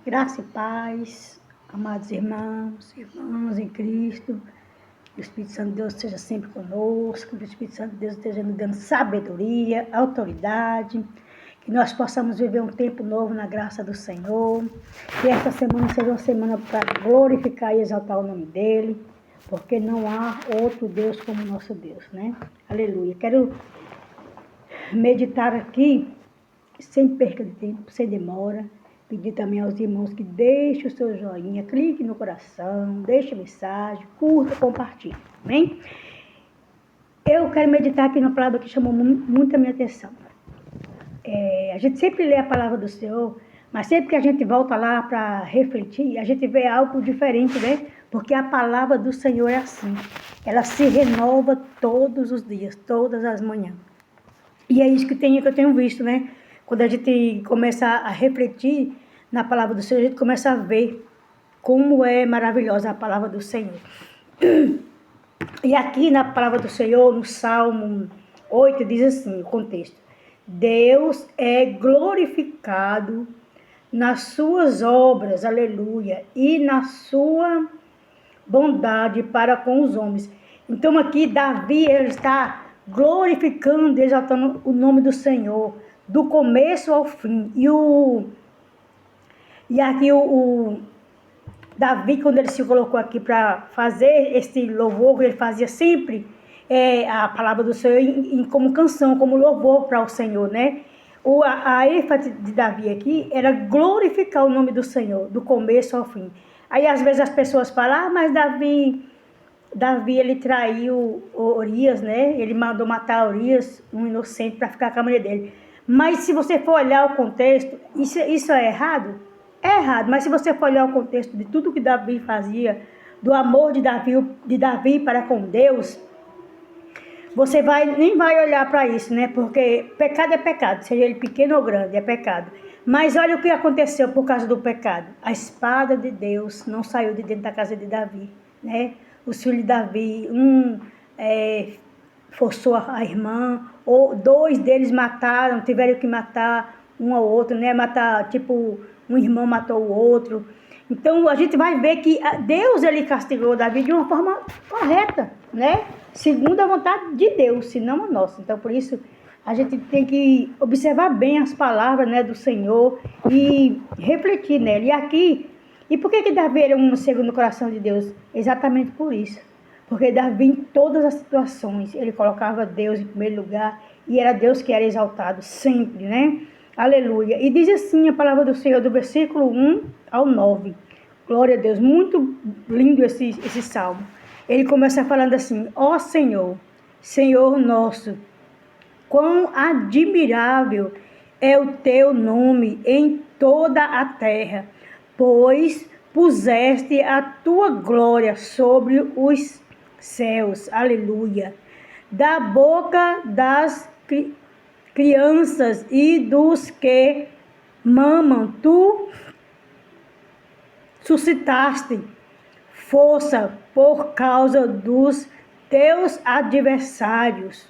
Graça e paz, amados irmãos, irmãs em Cristo. Que o Espírito Santo de Deus esteja sempre conosco, que o Espírito Santo de Deus esteja nos dando sabedoria, autoridade, que nós possamos viver um tempo novo na graça do Senhor, que esta semana seja uma semana para glorificar e exaltar o nome dEle, porque não há outro Deus como o nosso Deus, né? Aleluia. Quero meditar aqui, sem perca de tempo, sem demora. Pedir também aos irmãos que deixem o seu joinha, clique no coração, deixe mensagem, curta, compartilhe. Amém? Eu quero meditar aqui na palavra que chamou muito a minha atenção. A gente sempre lê a palavra do Senhor, mas sempre que a gente volta lá para refletir, a gente vê algo diferente, né? Porque a palavra do Senhor é assim. Ela se renova todos os dias, todas as manhãs. E é isso que eu tenho visto, né? Quando a gente começa a refletir na palavra do Senhor, a gente começa a ver como é maravilhosa a palavra do Senhor. E aqui na palavra do Senhor, no Salmo 8, diz assim, o contexto: Deus é glorificado nas suas obras, aleluia, e na sua bondade para com os homens. Então aqui Davi, ele está glorificando, exaltando o nome do Senhor, do começo ao fim. E aqui o Davi, quando ele se colocou aqui para fazer esse louvor, ele fazia sempre a palavra do Senhor como canção, como louvor para o Senhor, né? A ênfase de Davi aqui era glorificar o nome do Senhor, do começo ao fim. Aí às vezes as pessoas falam, mas Davi ele traiu Urias, né? Ele mandou matar Urias, um inocente, para ficar com a mulher dele. Mas se você for olhar o contexto, isso é errado? É errado, mas se você for olhar o contexto de tudo que Davi fazia, do amor de Davi para com Deus, você nem vai olhar para isso, né? Porque pecado é pecado, seja ele pequeno ou grande, é pecado. Mas olha o que aconteceu por causa do pecado. A espada de Deus não saiu de dentro da casa de Davi, né? Os filhos de Davi, forçou a irmã, ou dois deles mataram, tiveram que matar um ao outro, né? Matar, tipo, um irmão matou o outro. Então a gente vai ver que Deus, ele castigou Davi de uma forma correta, né? Segundo a vontade de Deus, se não a nossa. Então por isso a gente tem que observar bem as palavras, né, do Senhor e refletir nela. E por que Davi era um segundo coração de Deus? Exatamente por isso. Porque Davi, em todas as situações, ele colocava Deus em primeiro lugar e era Deus que era exaltado sempre, né? Aleluia. E diz assim a palavra do Senhor, do versículo 1 ao 9. Glória a Deus. Muito lindo esse salmo. Ele começa falando assim: ó Senhor, Senhor nosso, quão admirável é o teu nome em toda a terra, pois puseste a tua glória sobre os céus. Aleluia. Da boca das crianças e dos que mamam, tu suscitaste força por causa dos teus adversários,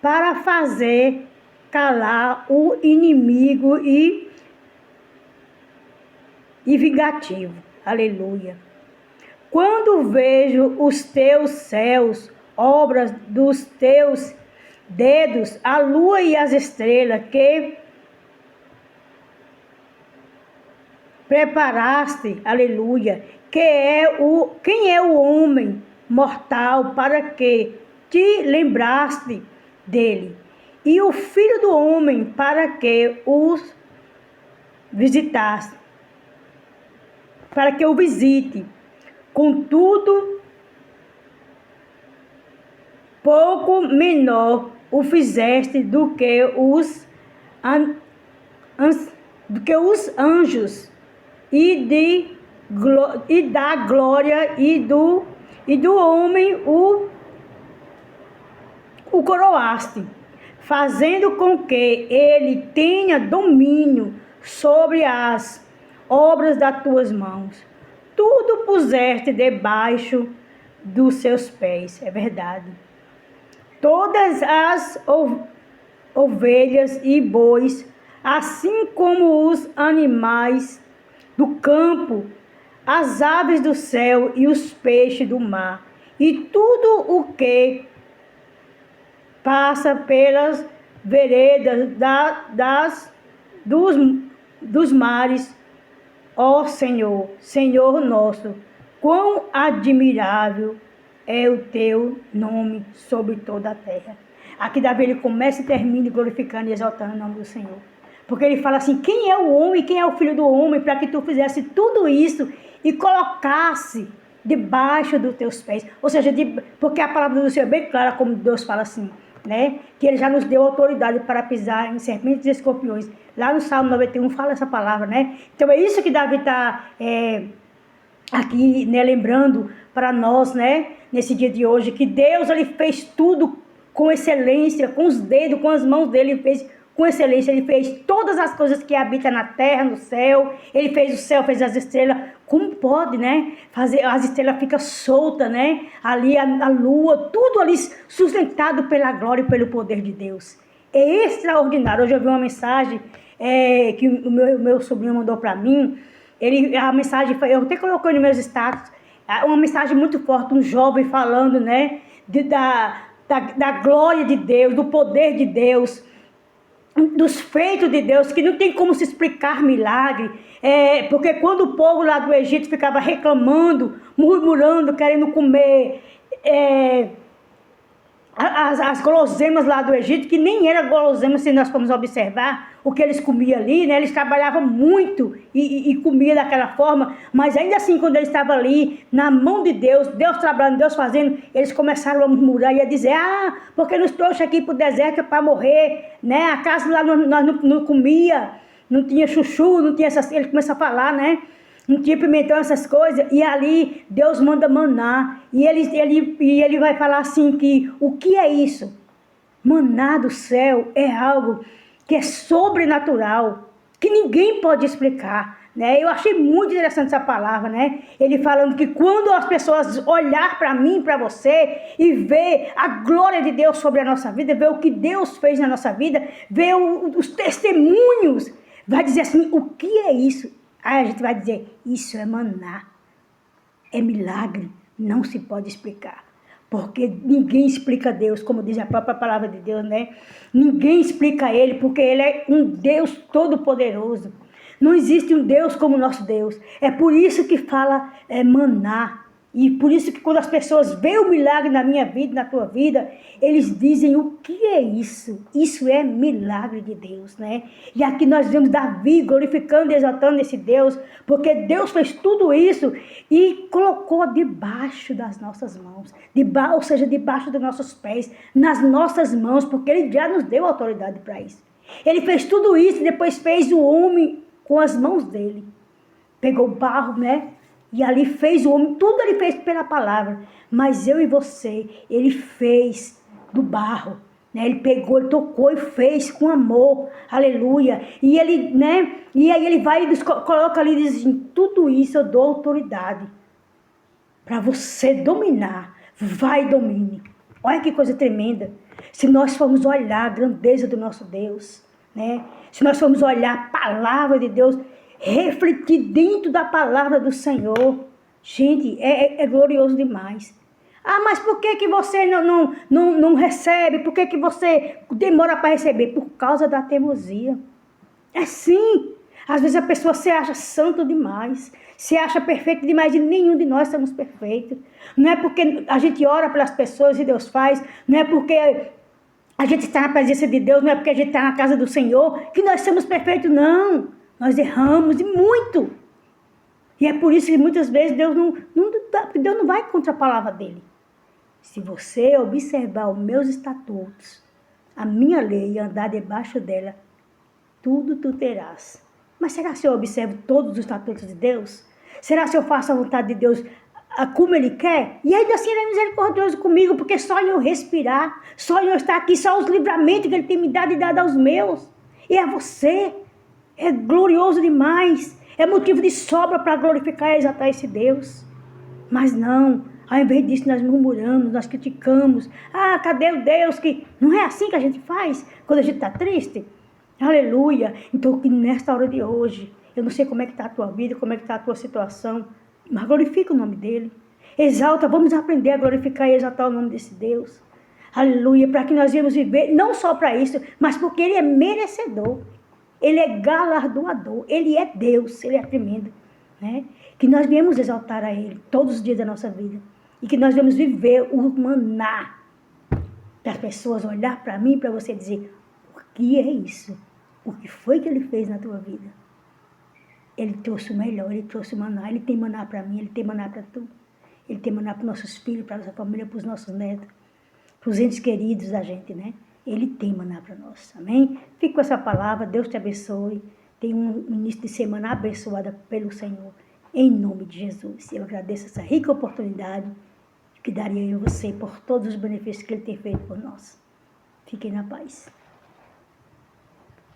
para fazer calar o inimigo e vingativo. Aleluia. Quando vejo os teus céus, obras dos teus dedos, a lua e as estrelas que preparaste, aleluia, quem é o homem mortal para que te lembraste dele, e o filho do homem para que os visitaste, para que o visite. Contudo, pouco menor o fizeste do que os anjos, e da glória e do homem o coroaste, fazendo com que ele tenha domínio sobre as obras das tuas mãos. Tudo puseste debaixo dos seus pés. É verdade. Todas as ovelhas e bois, assim como os animais do campo, as aves do céu e os peixes do mar, e tudo o que passa pelas veredas dos mares. Ó Senhor, Senhor nosso, quão admirável é o teu nome sobre toda a terra. Aqui Davi ele começa e termina glorificando e exaltando o nome do Senhor. Porque ele fala assim, quem é o homem, quem é o filho do homem, para que tu fizesse tudo isso e colocasse debaixo dos teus pés. Ou seja, porque a palavra do Senhor é bem clara, como Deus fala assim, né? Que ele já nos deu autoridade para pisar em serpentes e escorpiões. Lá no Salmo 91 fala essa palavra, né? Então é isso que Davi está aqui, né, lembrando para nós, né? Nesse dia de hoje, que Deus ele fez tudo com excelência, com os dedos, com as mãos dele, ele fez com excelência. Ele fez todas as coisas que habitam na terra, no céu. Ele fez o céu, fez as estrelas. Como pode, né? Fazer, as estrelas ficam soltas, né? Ali a lua, tudo ali sustentado pela glória e pelo poder de Deus. É extraordinário. Hoje eu vi uma mensagem que o meu sobrinho mandou para mim. A mensagem foi, eu até coloquei nos meus status, uma mensagem muito forte, um jovem falando, né? Da glória de Deus, do poder de Deus, dos feitos de Deus, que não tem como se explicar milagre, porque quando o povo lá do Egito ficava reclamando, murmurando, querendo comer as guloseimas lá do Egito, que nem era guloseima, se nós formos observar o que eles comiam ali, né? Eles trabalhavam muito e comiam daquela forma, mas ainda assim, quando eles estavam ali, na mão de Deus, Deus trabalhando, Deus fazendo, eles começaram a murmurar e a dizer, porque nos trouxe aqui para o deserto para morrer, né? A casa lá nós não comia, não tinha chuchu, não tinha essas... Ele começa a falar, né? Não tinha pimentão, essas coisas, e ali Deus manda maná, e ele vai falar assim, que o que é isso? Maná do céu é algo que é sobrenatural, que ninguém pode explicar, né? Eu achei muito interessante essa palavra, né? Ele falando que quando as pessoas olhar para mim, para você, e ver a glória de Deus sobre a nossa vida, ver o que Deus fez na nossa vida, ver os testemunhos, vai dizer assim, o que é isso? Aí a gente vai dizer, isso é maná, é milagre, não se pode explicar. Porque ninguém explica Deus, como diz a própria palavra de Deus, né? Ninguém explica Ele, porque Ele é um Deus todo-poderoso. Não existe um Deus como o nosso Deus. É por isso que fala maná. E por isso que quando as pessoas veem o milagre na minha vida, na tua vida, eles dizem, o que é isso? Isso é milagre de Deus, né? E aqui nós vemos Davi glorificando e exaltando esse Deus, porque Deus fez tudo isso e colocou debaixo das nossas mãos, ou seja, debaixo dos nossos pés, nas nossas mãos, porque Ele já nos deu autoridade para isso. Ele fez tudo isso e depois fez o homem com as mãos dele. Pegou o barro, né? E ali fez o homem, tudo ele fez pela palavra. Mas eu e você, ele fez do barro, né? Ele pegou, ele tocou e fez com amor. Aleluia. E ele, né? E aí ele vai e coloca ali e diz assim, tudo isso eu dou autoridade para você dominar. Vai e domine. Olha que coisa tremenda. Se nós formos olhar a grandeza do nosso Deus, né? Se nós formos olhar a palavra de Deus, refletir dentro da palavra do Senhor, gente, é glorioso demais. Mas por que você não recebe? Por que você demora para receber? Por causa da teimosia. É sim. Às vezes a pessoa se acha santo demais, se acha perfeito demais, e nenhum de nós somos perfeitos. Não é porque a gente ora pelas pessoas e Deus faz, não é porque a gente está na presença de Deus, não é porque a gente está na casa do Senhor, que nós somos perfeitos, não. Nós erramos e muito. E é por isso que muitas vezes Deus não vai contra a palavra dele. Se você observar os meus estatutos, a minha lei e andar debaixo dela, tudo tu terás. Mas será que eu observo todos os estatutos de Deus? Será que eu faço a vontade de Deus como Ele quer? E ainda assim Ele é misericordioso comigo, porque só eu respirar, só eu estar aqui, só os livramentos que Ele tem me dado e dado aos meus. E a você. É glorioso demais. É motivo de sobra para glorificar e exaltar esse Deus. Mas não. Ao invés disso, nós murmuramos, nós criticamos. Cadê o Deus que... Não é assim que a gente faz quando a gente está triste? Aleluia. Então, que nesta hora de hoje, Eu não sei como é que está a tua vida, como é que está a tua situação, mas glorifica o nome dele. Exalta, vamos aprender a glorificar e exaltar o nome desse Deus. Aleluia, para que nós venhamos viver, não só para isso, mas porque ele é merecedor. Ele é galardoador, ele é Deus, ele é tremendo. Né? Que nós viemos exaltar a ele todos os dias da nossa vida. E que nós vamos viver o maná. Para as pessoas olhar para mim, para você dizer, o que é isso? O que foi que ele fez na tua vida? Ele trouxe o melhor, ele trouxe o maná. Ele tem maná para mim, ele tem maná para tu. Ele tem maná para os nossos filhos, para a nossa família, para os nossos netos, para os entes queridos da gente, né? Ele tem maná para nós, amém? Fique com essa palavra, Deus te abençoe. Tenha um início de semana abençoada pelo Senhor, em nome de Jesus. Eu agradeço essa rica oportunidade que daria eu a você por todos os benefícios que Ele tem feito por nós. Fiquem na paz.